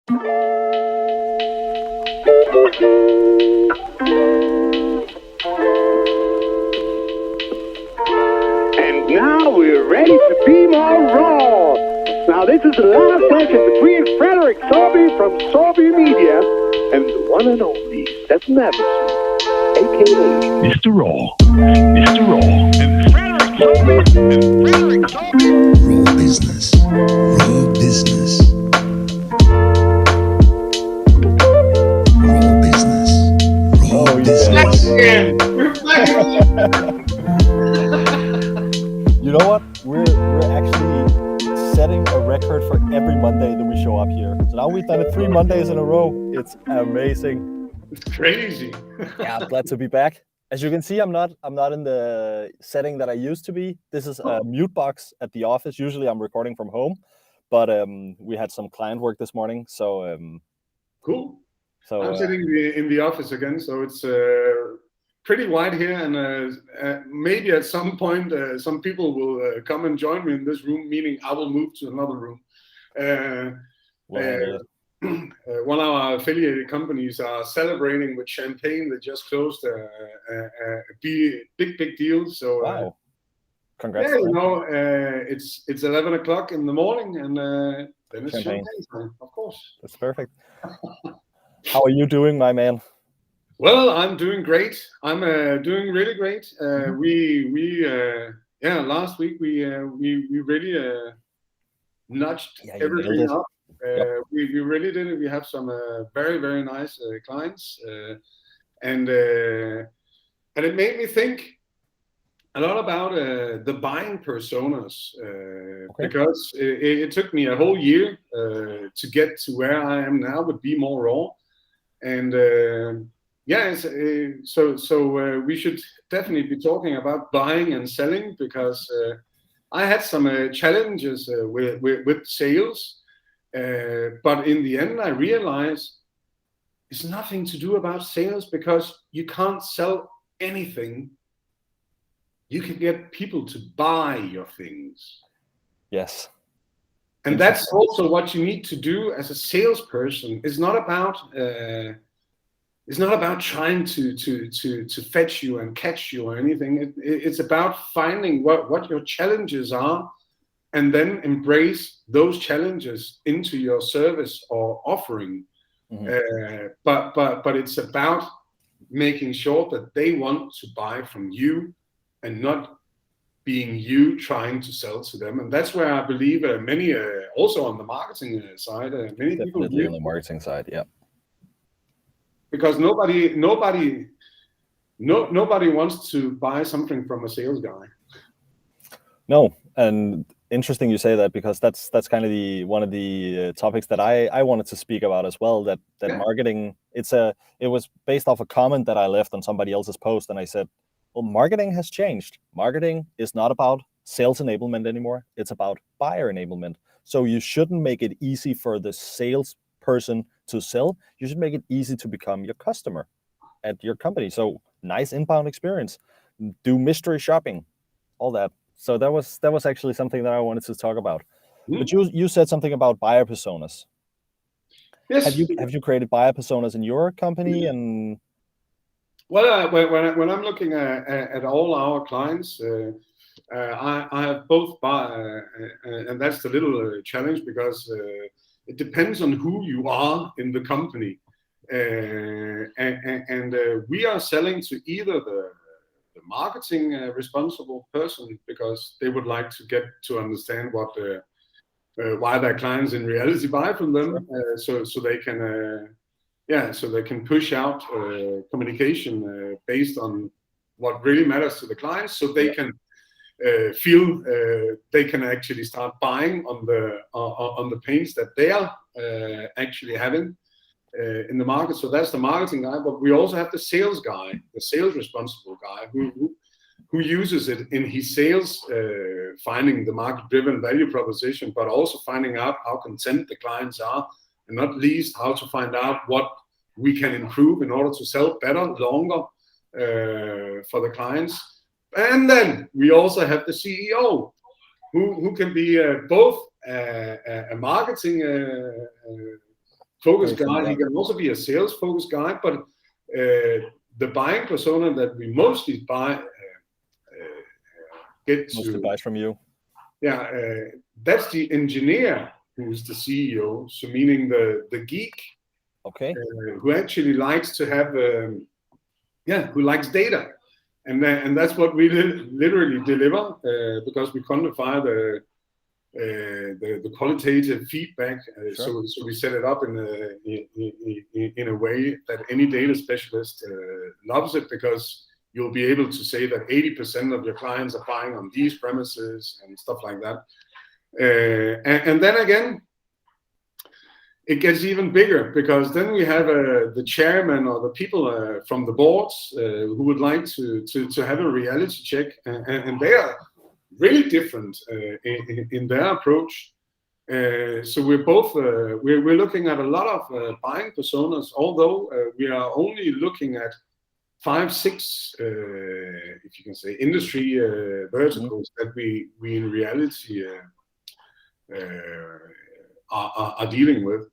And now we're ready to be more raw. Now this is the last session between Frederik Saabye from Saabye Media and the one and only Stefan Avivson, a.k.a. Mr. Raw. Mr. Raw. And Frederik Saabye. Raw business. Raw business. Raw business. Raw business. You know what? We're actually setting a record for every Monday that we show up here. So now we've done it 3 Mondays in a row. It's amazing. It's crazy. Yeah, I'm glad to be back. As you can see, I'm not in the setting that I used to be. This is a mute box at the office. Usually I'm recording from home, but we had some client work this morning. So cool. So I'm sitting in the office again, so it's pretty wide here, and maybe at some point some people will come and join me in this room, meaning I will move to another room. One of our affiliated companies are celebrating with champagne. They just closed a big deal. So wow, congrats! Yeah, you know, it's 11 o'clock in the morning, and then it's champagne time, of course. That's perfect. How are you doing, my man? Well, I'm doing great. I'm doing really great. Last week we really nudged everything up. We really did it. We have some very nice clients, and it made me think a lot about the buying personas, because it took me a whole year to get to where I am now with Be More Raw, and we should definitely be talking about buying and selling, because I had some challenges with sales. But in the end, I realized it's nothing to do about sales, because you can't sell anything. You can get people to buy your things. Yes. And that's also what you need to do as a salesperson. It's not about trying to fetch you and catch you or anything. It's about finding what your challenges are, and then embrace those challenges into your service or offering. But it's about making sure that they want to buy from you, and not being you trying to sell to them. And that's where I believe many, also on the marketing side, many people definitely on the marketing side, yeah. Because nobody wants to buy something from a sales guy. No, and interesting you say that, because that's kind of one of the topics that I wanted to speak about as well. That marketing, it was based off a comment that I left on somebody else's post, and I said, well, marketing has changed. Marketing is not about sales enablement anymore. It's about buyer enablement. So you shouldn't make it easy for the salesperson to sell. You should make it easy to become your customer at your company. So nice inbound experience, do mystery shopping, all that. So that was actually something that I wanted to talk about. But you said something about buyer personas. Yes. Have you created buyer personas in your company? And well, when I'm looking at all our clients, I have both buyer, and that's the little challenge, because it depends on who you are in the company, and we are selling to either the marketing responsible person, because they would like to get to understand what why their clients in reality buy from them, so they can push out communication based on what really matters to the clients, so they can feel they can actually start buying on the pains that they are actually having in the market. So that's the marketing guy. But we also have the sales guy, the sales responsible guy, who uses it in his sales, finding the market-driven value proposition, but also finding out how content the clients are, and not least how to find out what we can improve in order to sell better, longer for the clients. And then we also have the CEO, who can be both a marketing focused guy. He can also be a sales focused guy, but the buying persona that we mostly mostly buys from you. Yeah, that's the engineer who's the CEO. So meaning the geek, who actually likes to have, who likes data, and that's what we literally deliver because we quantify the qualitative feedback. So we set it up in a way that any data specialist loves it, because you'll be able to say that 80% of your clients are buying on these premises and stuff like that. And then again, it gets even bigger, because then we have the chairman or the people from the boards who would like to have a reality check, and they are really different in their approach. So we're both we're looking at a lot of buying personas, although we are only looking at 5-6 if you can say industry verticals that we in reality are dealing with.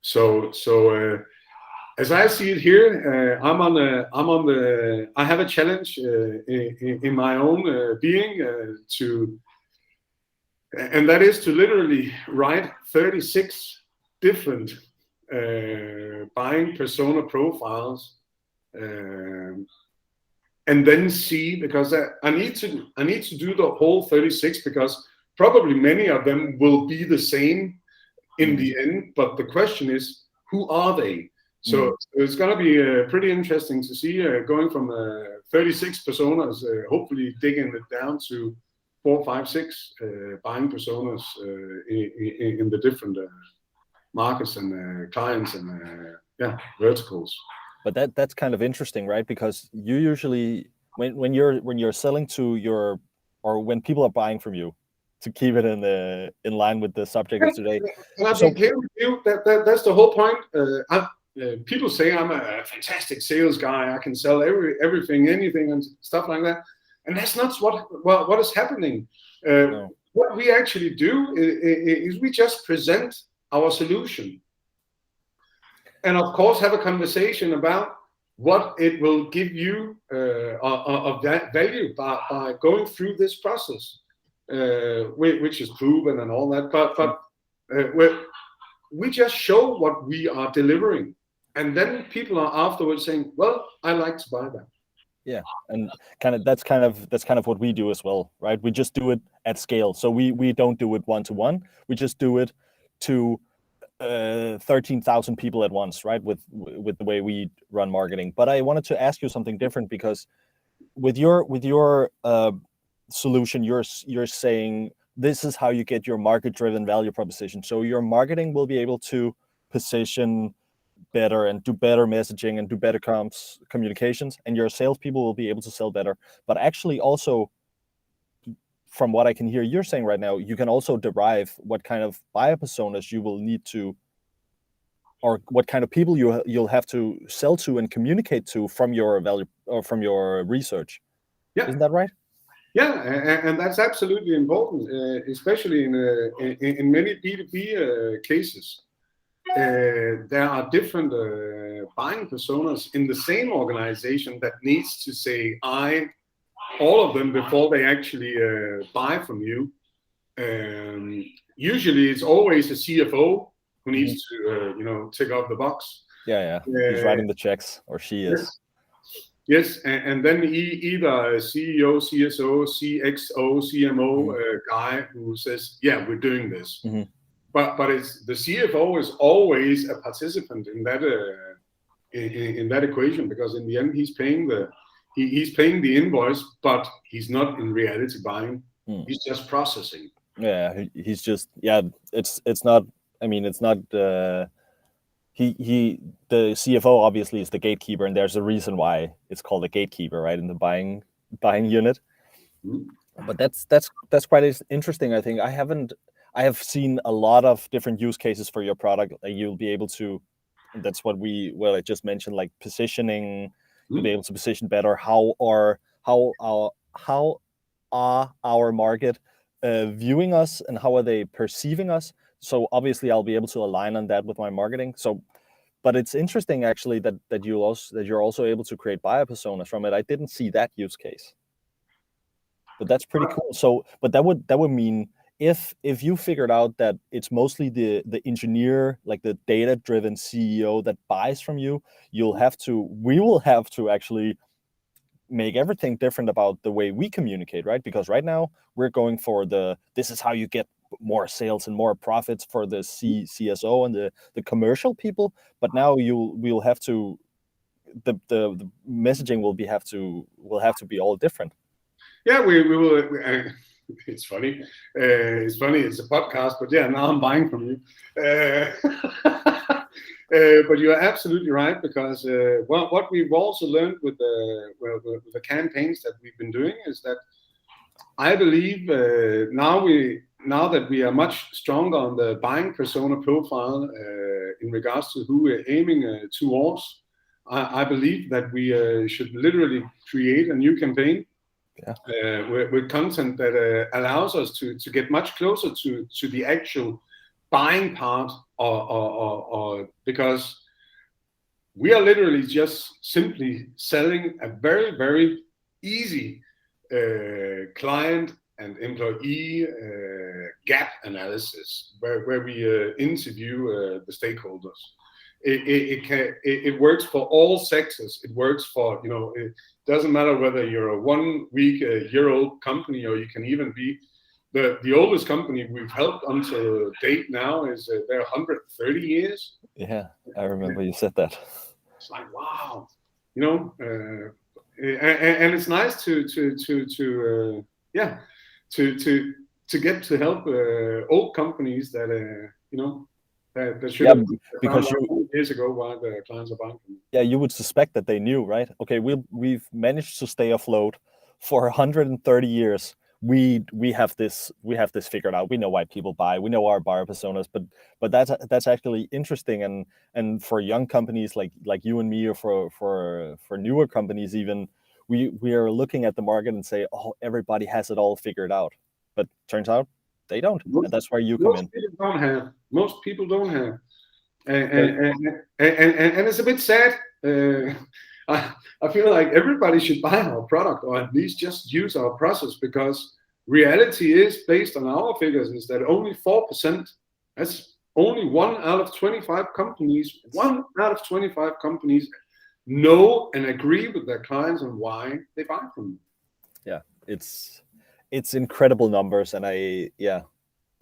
So as I see it here, I have a challenge in my own being and that is to literally write 36 different buying persona profiles, and then see, because I need to do the whole 36, because probably many of them will be the same in the end. But the question is, who are they? So it's going to be pretty interesting to see going from 36 personas, hopefully digging it down to 4, 5, 6 buying personas in the different markets and clients and verticals. But that's kind of interesting, right? Because you usually, when you're selling to your, or when people are buying from you, to keep it in line with the subject of today. And I'll be clear with you, that's the whole point. People say I'm a fantastic sales guy. I can sell everything, anything, and stuff like that. And that's not what is happening. No. What we actually do is we just present our solution, and of course have a conversation about what it will give you of that value by going through this process, which is proven and all that. But we just show what we are delivering, and then people are afterwards saying, "Well, I like to buy that." Yeah, and that's kind of what we do as well, right? We just do it at scale. So we don't do it one-to-one. We just do it to 13,000 people at once, right? With the way we run marketing. But I wanted to ask you something different, because with your solution, you're saying this is how you get your market-driven value proposition. So your marketing will be able to position better and do better messaging and do better communications, and your salespeople will be able to sell better. But actually, also, from what I can hear you're saying right now, you can also derive what kind of buyer personas you will need to, or what kind of people you'll have to sell to and communicate to from your value or from your research. Yeah. Isn't that right? Yeah, and that's absolutely important, especially in many B2B cases. There are different buying personas in the same organization that needs to say all of them before they actually buy from you. Usually it's always a CFO who needs to tick off the box. Yeah. He's writing the checks, or she is. Yes, and then either a CEO, CSO, CXO, CMO guy who says, "Yeah, we're doing this." But it's the CFO is always a participant in that equation, because in the end he's paying the invoice, but he's not in reality buying. He's just processing. Yeah, he's just It's not. I mean, it's not. The CFO obviously is the gatekeeper, and there's a reason why it's called a gatekeeper, right, in the buying unit. But that's quite interesting. I think I have seen a lot of different use cases for your product. You'll be able to, that's what I just mentioned, like positioning. You'll be able to position better. How are our market viewing us, and how are they perceiving us? So obviously I'll be able to align on that with my marketing. So, but it's interesting actually that you're also able to create buyer personas from it. I didn't see that use case, but that's pretty cool. So, but that would mean if you figured out that it's mostly the engineer, like the data driven CEO that buys from you, we will have to actually make everything different about the way we communicate, right? Because right now we're going for this is how you get more sales and more profits for the CSO and the commercial people. But now we'll have to the messaging will have to be all different. Yeah, we will. It's funny. It's a podcast, but yeah, now I'm buying from you. But you're absolutely right, because what we've also learned with the campaigns that we've been doing is that I believe now that we are much stronger on the buying persona profile in regards to who we're aiming towards, I believe that we should literally create a new campaign. Yeah. With content that allows us to get much closer to the actual buying part, or because we are literally just simply selling a very, very easy client and employee gap analysis, where we interview the stakeholders. It works for all sectors. It works for, it doesn't matter whether you're a 1 week, year old company, or you can even be the oldest company we've helped until date now is they're 130 years. Yeah, I remember you said that. It's like, wow, and it's nice to get to help old companies that that should have because years ago while the clients are buying from you. Yeah, you would suspect that they knew, right? Okay, we've managed to stay afloat for 130 years. We have this figured out. We know why people buy. We know our buyer personas, but that's actually interesting. And for young companies like you and me, or for newer companies even, we are looking at the market and say, oh, everybody has it all figured out. But turns out they don't, and that's where you come in. Most people don't have, and it's a bit sad. I feel like everybody should buy our product, or at least just use our process, because reality is, based on our figures, is that only 4%, that's only 1 out of 25 companies, 1 out of 25 companies know and agree with their clients on why they buy from them. Yeah, it's incredible numbers, and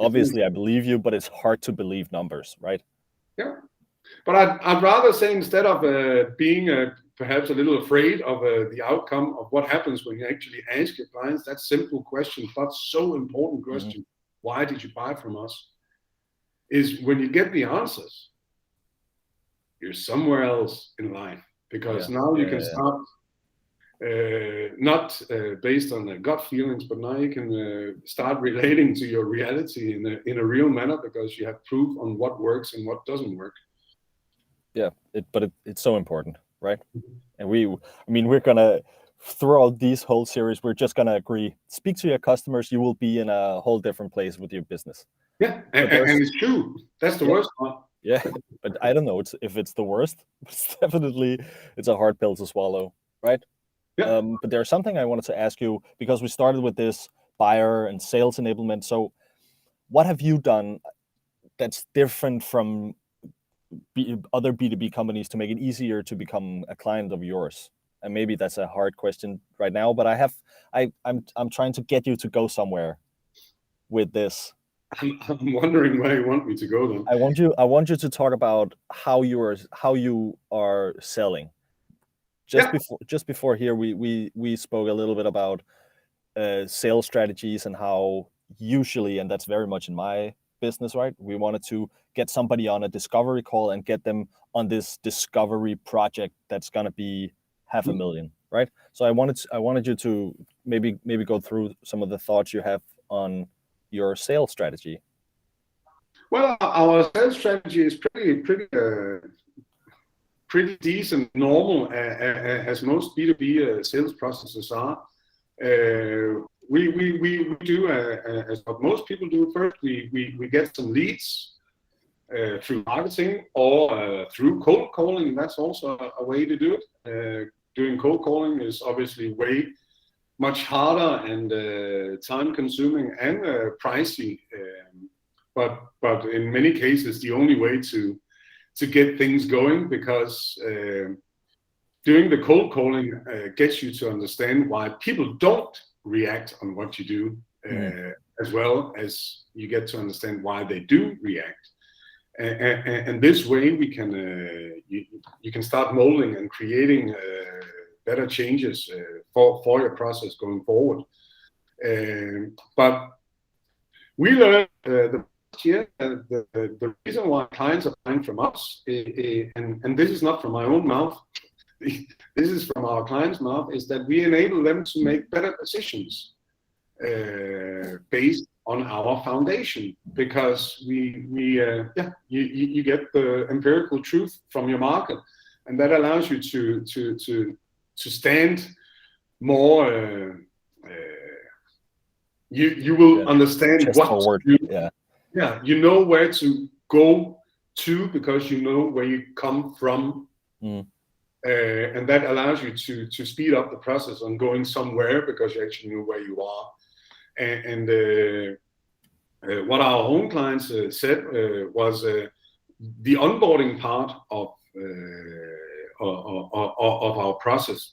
obviously I believe you, but it's hard to believe numbers, right? Yeah, but I'd rather say, instead of being perhaps a little afraid of the outcome of what happens when you actually ask your clients that simple question, but so important question, why did you buy from us? Is when you get the answers, you're somewhere else in life, because now you can start not based on the gut feelings, but now you can start relating to your reality in a real manner, because you have proof on what works and what doesn't work. Yeah, it's so important, right? And we're gonna, throughout these whole series, we're just gonna agree. Speak to your customers. You will be in a whole different place with your business. Yeah, and it's true. That's the worst part. Yeah, but I don't know if it's the worst. It's definitely, it's a hard pill to swallow, right? Yeah. But there's something I wanted to ask you, because we started with this buyer and sales enablement. So what have you done that's different from other B2B companies to make it easier to become a client of yours? And maybe that's a hard question right now, but I'm trying to get you to go somewhere with this. I'm wondering where you want me to go then. I want you to talk about how you are selling. Just before here, we spoke a little bit about sales strategies, and how usually, and that's very much in my business, right? We wanted to get somebody on a discovery call and get them on this discovery project that's gonna be $500,000, right? So I wanted you to maybe go through some of the thoughts you have on your sales strategy. Well, our sales strategy is pretty decent, normal, as most B2B sales processes are. we do as what most people do. First, we get some leads through marketing or through cold calling. That's also a way to do it. Doing cold calling is obviously way much harder and time-consuming and pricey, but in many cases the only way to get things going, because doing the cold calling gets you to understand why people don't react on what you do, as well as you get to understand why they do react. And this way we can you can start molding and creating better changes for your process going forward. But we learned the year the reason why clients are buying from us, and this is not from my own mouth, this is from our clients' mouth, is that we enable them to make better decisions based on our foundation, because you get the empirical truth from your market, and that allows you to stand more. You will understand what forward. to do. Yeah, you know where to go to because you know where you come from, and that allows you to speed up the process on going somewhere because you actually know where you are. And what our own clients said was the onboarding part of our process,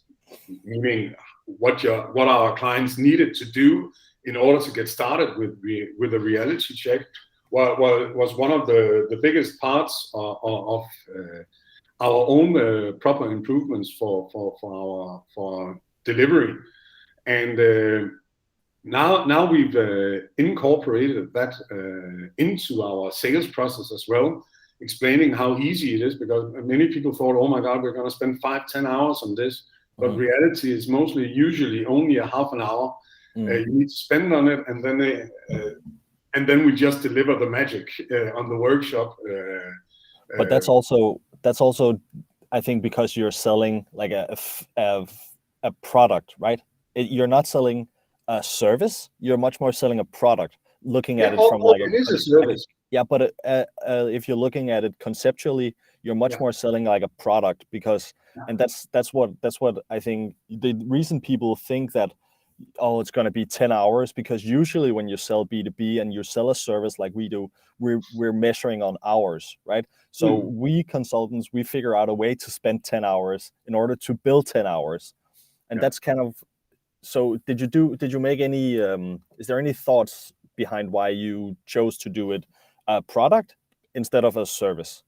meaning what our clients needed to do in order to get started with a reality check, was one of the biggest parts of our own proper improvements for our delivery. And now we've incorporated that into our sales process as well, explaining how easy it is, because many people thought, oh my God, we're going to spend 5-10 hours on this. But reality is usually only a half an hour. You need to spend on it, and then we just deliver the magic on the workshop. But that's also I think because you're selling like a product, right? You're not selling a service. You're much more selling a product. Looking at it from like it is a service. Yeah, but if you're looking at it conceptually, you're much more selling like a product, because, and that's what I think the reason people think that, oh, it's going to be 10 hours, because usually when you sell B2B and you sell a service like we do, we're measuring on hours, right? So we consultants, we figure out a way to spend 10 hours in order to build 10 hours. And that's kind of, so did you make any, is there any thoughts behind why you chose to do it a product instead of a service?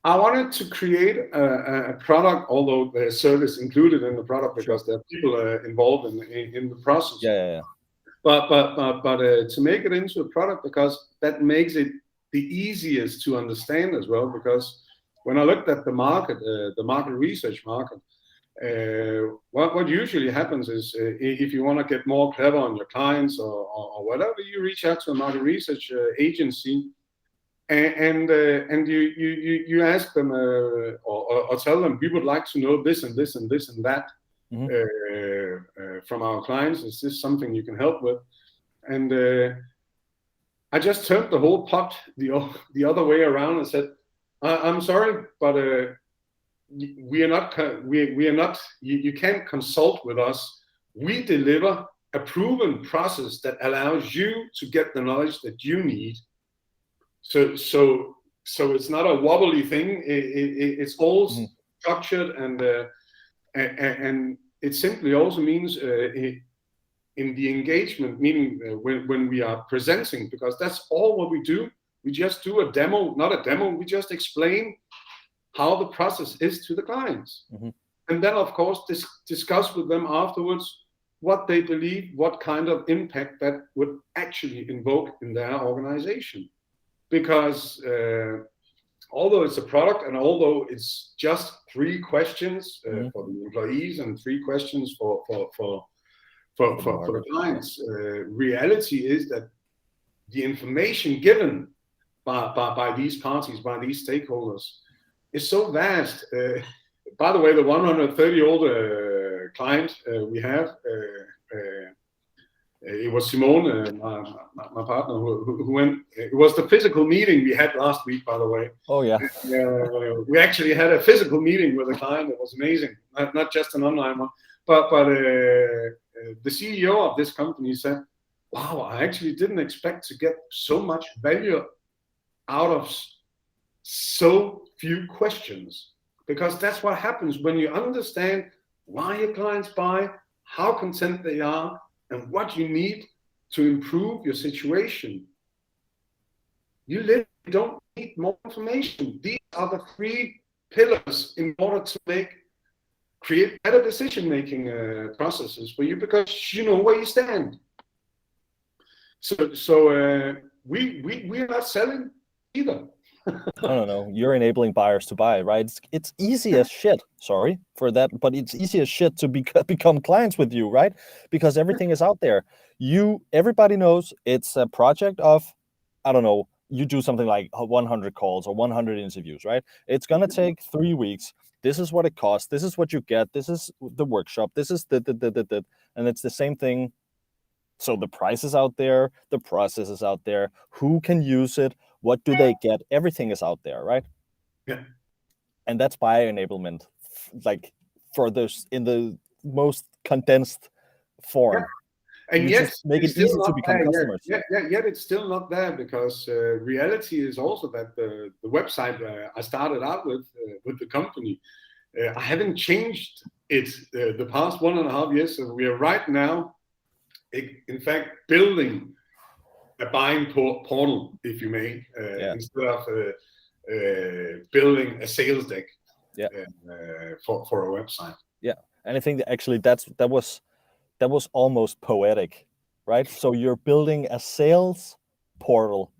I wanted to create a product, although there's service included in the product, because there are people involved in the process. Yeah. But to make it into a product, because that makes it the easiest to understand as well. Because when I looked at the market research market, what usually happens is if you want to get more clever on your clients or whatever, you reach out to a market research agency. And you ask them or tell them, we would like to know this and this and this and that from our clients. Is this something you can help with? And I just turned the whole pot the other way around and said, I'm sorry, but we are not. You can't consult with us. We deliver a proven process that allows you to get the knowledge that you need. So it's not a wobbly thing. It's all structured, and it simply also means in the engagement, meaning when we are presenting, because that's all what we do. We just do a demo, not a demo. We just explain how the process is to the clients, and then of course discuss with them afterwards what they believe, what kind of impact that would actually invoke in their organization. Because although it's a product, and although it's just 3 questions for the employees and 3 questions for the clients, reality is that the information given by these parties, by these stakeholders, is so vast. By the way, the 130-year-old client we have, it was Simone, my partner, who went. It was the physical meeting we had last week, by the way. Oh yeah. We actually had a physical meeting with a client. It was amazing, not just an online one. But the CEO of this company said, "Wow, I actually didn't expect to get so much value out of so few questions, because that's what happens when you understand why your clients buy, how content they are, and what you need to improve your situation. You literally don't need more information. These are the 3 pillars in order to create better decision-making processes for you, because you know where you stand." So we're not selling either. No. You're enabling buyers to buy, right? It's easy as shit. Sorry for that, but it's easy as shit to become clients with you, right? Because everything is out there. Everybody knows it's a project of, I don't know, you do something like 100 calls or 100 interviews, right? It's gonna take 3 weeks. This is what it costs. This is what you get. This is the workshop. This is the, and it's the same thing. So the price is out there, the process is out there, who can use it, what do they get, everything is out there, right? Yeah. And that's buyer enablement, like for this in the most condensed form. Yeah. And you yet just make it easy to become customers. Yet it's still not there, because reality is also that the website I started out with the company, I haven't changed it the past 1.5 years. So we are right now, in fact, building a buying portal, if you may, instead of building a sales deck for a website. Yeah, and I think that actually that was almost poetic, right? So you're building a sales portal.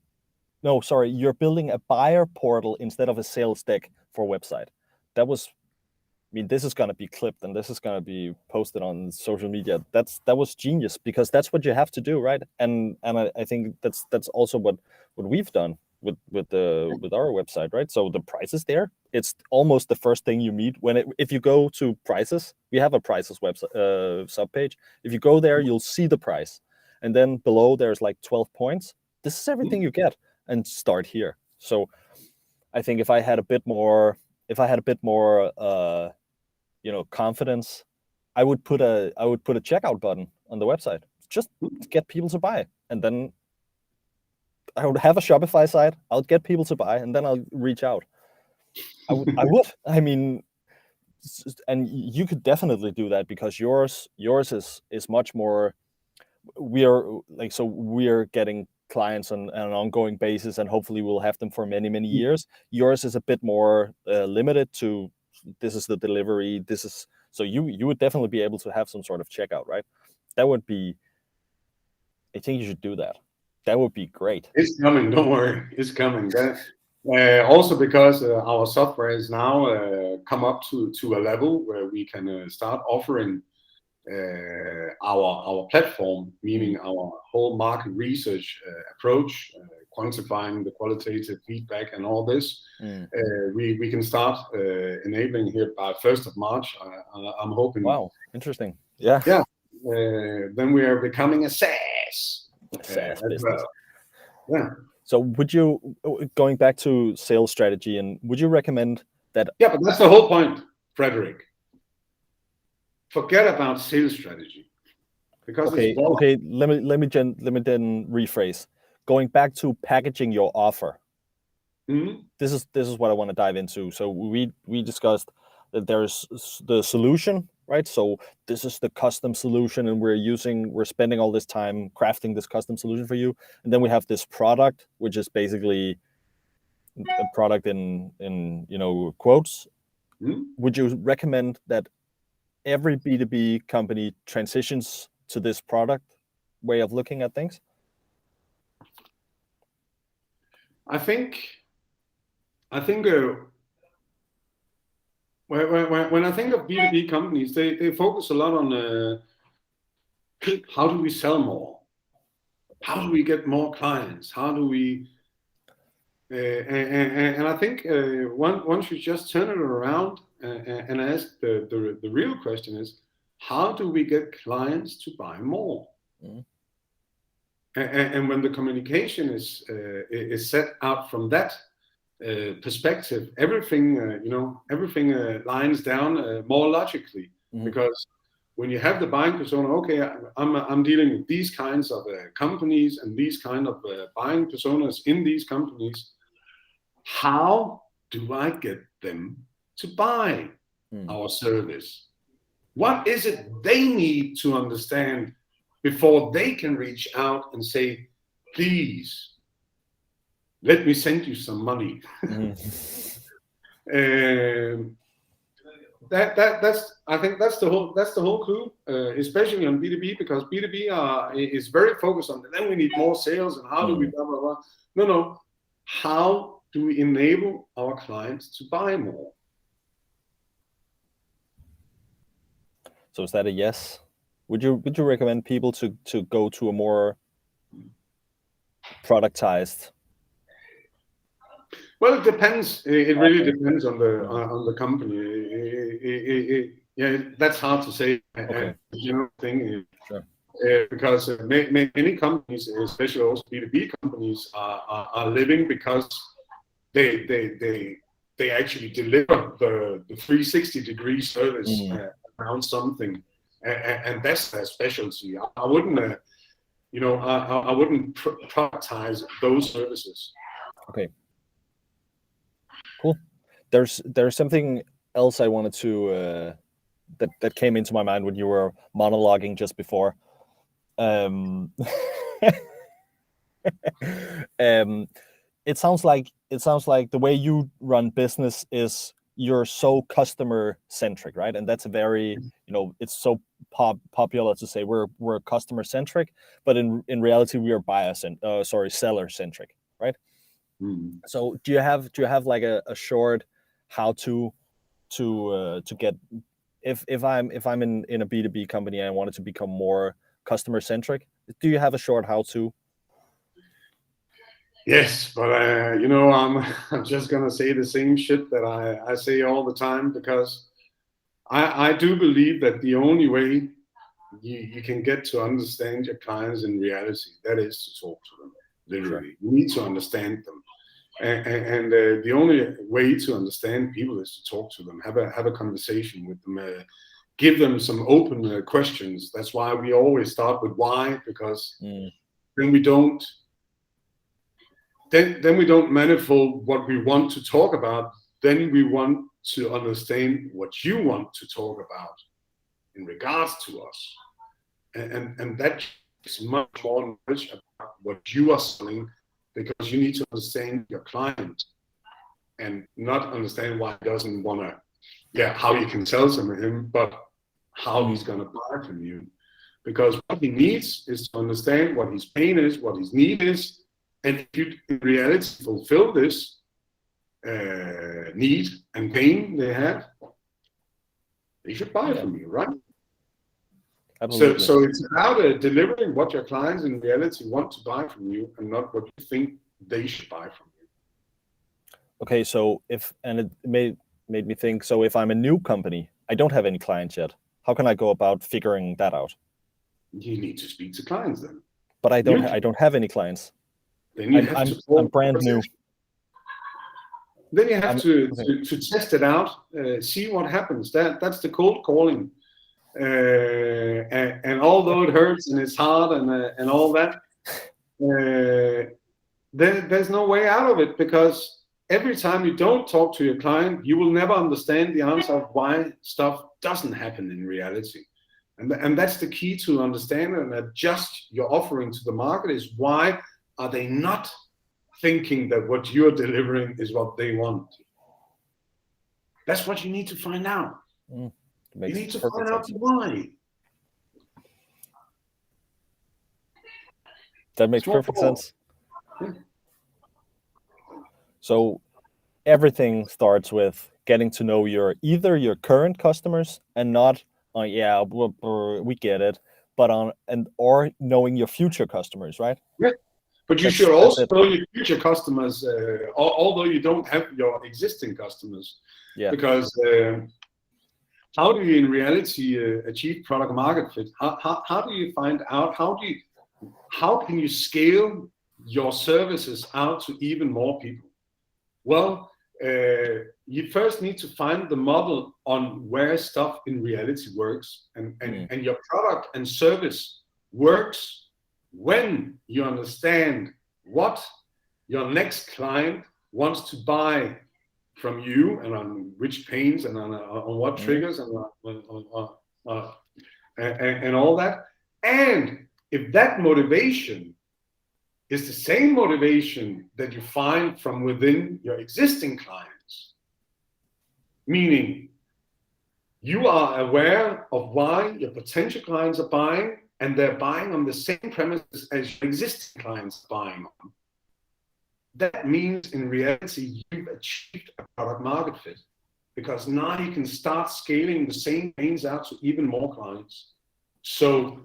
No, sorry, you're building a buyer portal instead of a sales deck for a website. That was, I mean, this is going to be clipped and this is going to be posted on social media. That was genius, because that's what you have to do, right? And I think that's also what we've done with our website, right? So the price is there. It's almost the first thing you meet if you go to prices. We have a prices website subpage. If you go there, you'll see the price, and then below there's like 12 points. This is everything you get, and start here. So I think if I had a bit more confidence, I would put a checkout button on the website, just to get people to buy, and then I would have a Shopify site. I'll get people to buy, and then I'll reach out. I would. I mean, and you could definitely do that, because yours is much more. We're getting clients on an ongoing basis, and hopefully we'll have them for many years. Yours is a bit more limited to, this is the delivery, this is, so you would definitely be able to have some sort of checkout, right? That would be, I think you should do that. That would be great. It's coming, don't worry, it's coming. Also because our software is now come up to a level where we can start offering our platform, meaning our whole market research approach, quantifying the qualitative feedback and all this. We can start enabling here by 1st of March. I'm hoping. Wow, interesting. Yeah. Then we are becoming a SaaS business. Yeah. So would you, going back to sales strategy, and would you recommend that? Yeah, but that's the whole point, Frederik. Forget about sales strategy, because okay. Let me then rephrase. Going back to packaging your offer. This is what I want to dive into. So we discussed that there's the solution, right? So this is the custom solution, and we're spending all this time crafting this custom solution for you. And then we have this product, which is basically a product in quotes. Would you recommend that every B2B company transitions to this product way of looking at things? I think when I think of B2B companies, they focus a lot on how do we sell more, how do we get more clients, how do we, and I think once you just turn it around and ask the real question is, how do we get clients to buy more? And when the communication is set out from that perspective, everything lines down more logically. Because when you have the buying persona, okay, I'm dealing with these kinds of companies and these kind of buying personas in these companies. How do I get them to buy our service? What is it they need to understand before they can reach out and say, please, let me send you some money? I think that's the whole clue, especially on B2B, because B2B is very focused on, then we need more sales and how do we blah, blah, blah. No. How do we enable our clients to buy more? So is that a yes? Would you recommend people to go to a more productized? Well, it depends. It really depends on the company. Yeah, that's hard to say. Okay. General thing. Sure. Because many companies, especially also B2B companies, are living because they actually deliver the 360-degree service around something, and that's their specialty. I wouldn't, I wouldn't productize those services. Okay. Cool. There's something else I wanted to that came into my mind when you were monologuing just before. It sounds like the way you run business is you're so customer centric, right? And that's a very, it's so popular to say we're customer centric, but in reality we are seller centric, right? So do you have like a short how to get, if I'm in a B2B company and I wanted to become more customer centric, do you have a short how to? Yes, but I'm just gonna say the same shit that I say all the time, because I do believe that the only way you can get to understand your clients in reality, that is to talk to them. Literally, you need to understand them, and the only way to understand people is to talk to them, have a conversation with them, give them some open questions. That's why we always start with why, because then we don't. Then we don't manifold what we want to talk about. Then we want to understand what you want to talk about in regards to us, and that is much more knowledge about what you are selling, because you need to understand your client and not understand why he doesn't want to, how you can sell some of him, but how he's going to buy from you, because what he needs is to understand what his pain is, what his need is. And if you in reality fulfill this need and pain they have, they should buy from you, right? Absolutely. So it's about delivering what your clients in reality want to buy from you, and not what you think they should buy from you. Okay, so it made me think. So if I'm a new company, I don't have any clients yet. How can I go about figuring that out? You need to speak to clients then. But I don't have any clients. Then you have I'm brand new. Then you have to test it out, see what happens. That's the cold calling, and although it hurts and it's hard and all that, there's no way out of it, because every time you don't talk to your client, you will never understand the answer of why stuff doesn't happen in reality. And that's the key to understand and adjust your offering to the market, is why are they not thinking that what you're delivering is what they want? That's what you need to find out. You need to find out why. That makes perfect sense. So everything starts with getting to know either your current customers and not, we get it, but or knowing your future customers, right? Yeah. But you should also know your future customers, although you don't have your existing customers. Yeah. Because how do you in reality achieve product market fit? How do you find out? how can you scale your services out to even more people? Well, you first need to find the model on where stuff in reality works, and your product and service works when you understand what your next client wants to buy from you, and on which pains, and on what triggers, and all that. And if that motivation is the same motivation that you find from within your existing clients, meaning you are aware of why your potential clients are buying, and they're buying on the same premises as your existing clients are buying on, that means in reality you've achieved a product market fit, because now you can start scaling the same pains out to even more clients. So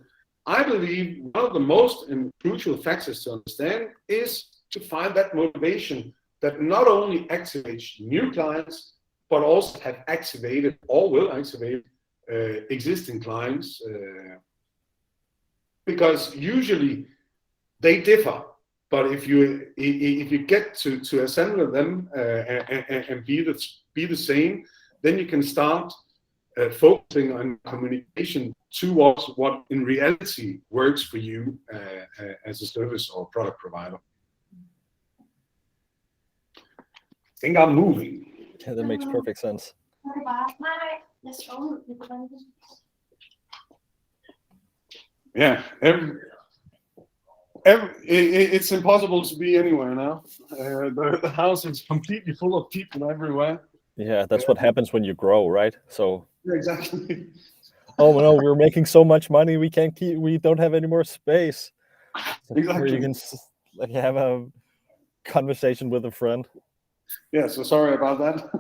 I believe one of the most crucial factors to understand is to find that motivation that not only activates new clients, but also have activated or will activate existing clients, because usually they differ. But if you get to assemble them and be the same, then you can start focusing on communication towards what in reality works for you as a service or product provider. I think I'm moving. Yeah, that makes perfect sense. Yeah, it's impossible to be anywhere now. The house is completely full of people everywhere. Yeah, that's what happens when you grow, right? So exactly. Oh no, we're making so much money, we don't have any more space. Exactly. Where you can have a conversation with a friend. Yeah, so sorry about that.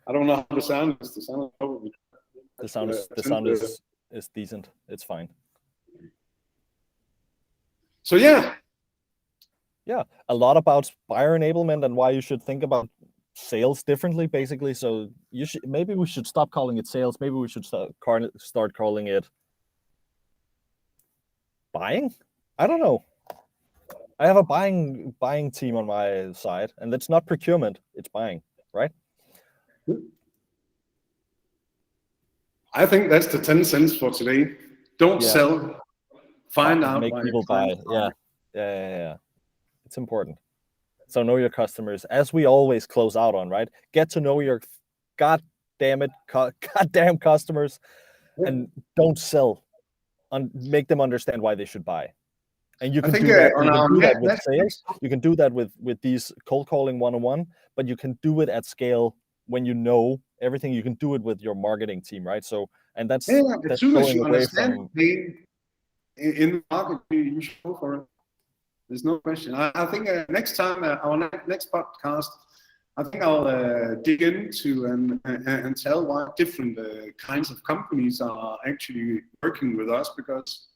I don't know how the sound is. The sound is decent. It's fine. So yeah, a lot about buyer enablement and why you should think about sales differently, basically. So maybe we should stop calling it sales. Maybe we should start calling it buying. I don't know. I have a buying team on my side, and it's not procurement; it's buying, right? I think that's the 10 cents for today. Don't sell. Find out. Make people buy. Yeah. It's important. So know your customers, as we always close out on, right? Get to know your goddamn customers, and don't sell. Make them understand why they should buy. And you can do that. You can do that with sales. You can do that with these cold calling 101, but you can do it at scale when you know everything. You can do it with your marketing team, right? So, and that's as soon as you going away understand from in the market, you should go for it. There's no question. I think next time, our next podcast, I think I'll dig into and tell why different kinds of companies are actually working with us, because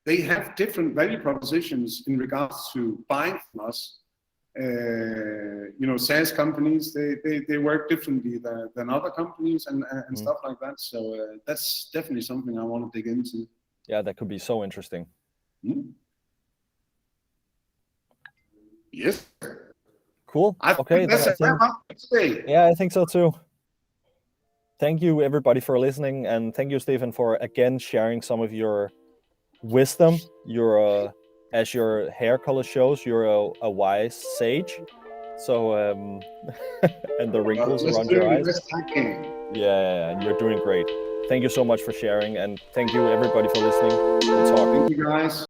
they have different value propositions in regards to buying from us. SaaS companies, they work differently than other companies and stuff like that. So that's definitely something I want to dig into. Yeah, that could be so interesting. Yes. Cool. Okay. I think so too. Thank you everybody for listening, and thank you, Stefan, for again sharing some of your wisdom. You're as your hair color shows, you're a wise sage. So and the wrinkles around your eyes. Yeah, and you're doing great. Thank you so much for sharing, and thank you everybody for listening. We'll talk. Thank you guys.